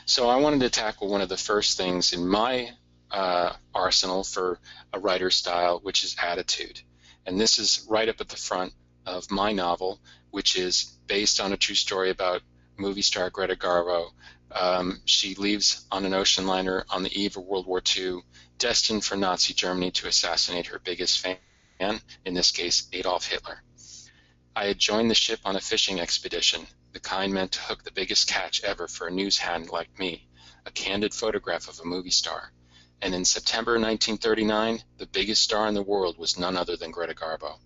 So I wanted to tackle one of the first things in my arsenal for a writer's style, which is attitude. And this is right up at the front of my novel, which is based on a true story about movie star Greta Garbo. She leaves on an ocean liner on the eve of World War II, destined for Nazi Germany to assassinate her biggest fan, in this case, Adolf Hitler. I had joined the ship on a fishing expedition, the kind meant to hook the biggest catch ever for a news hound like me, a candid photograph of a movie star. And in September 1939, the biggest star in the world was none other than Greta Garbo.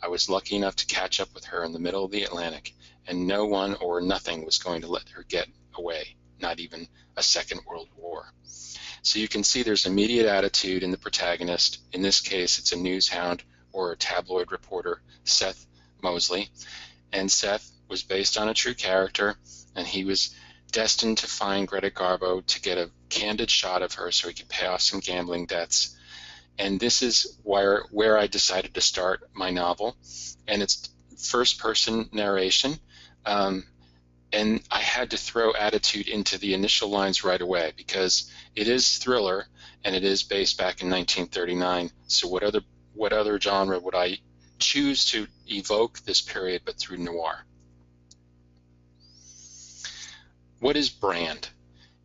I was lucky enough to catch up with her in the middle of the Atlantic, and no one or nothing was going to let her get away, not even a Second World War. So you can see there's immediate attitude in the protagonist. In this case, it's a news hound or a tabloid reporter, Seth Mosley. And Seth was based on a true character, and he was destined to find Greta Garbo to get a candid shot of her so he could pay off some gambling debts. And this is where I decided to start my novel. And it's first-person narration. And I had to throw attitude into the initial lines right away because it is thriller and it is based back in 1939. So what other genre would I choose to evoke this period but through noir? What is brand?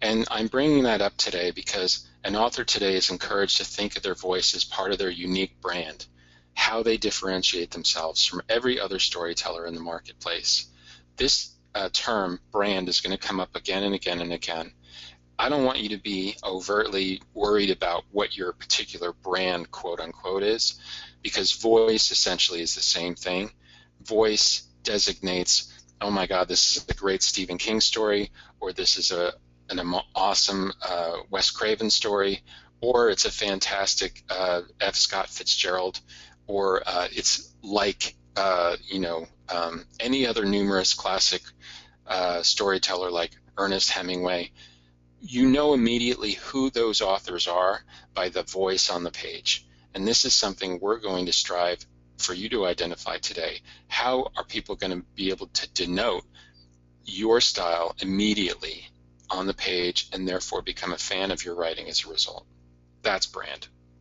And I'm bringing that up today because an author today is encouraged to think of their voice as part of their unique brand, how they differentiate themselves from every other storyteller in the marketplace. This term, brand, is going to come up again and again and again. I don't want you to be overtly worried about what your particular brand, quote unquote, is, because voice essentially is the same thing. Voice designates, oh my God, this is a great Stephen King story, or this is an awesome Wes Craven story, or it's a fantastic F. Scott Fitzgerald, or it's like any other numerous classic storyteller like Ernest Hemingway. You know immediately who those authors are by the voice on the page. And this is something we're going to strive for you to identify today. How are people going to be able to denote your style immediately on the page and therefore become a fan of your writing as a result? That's brand.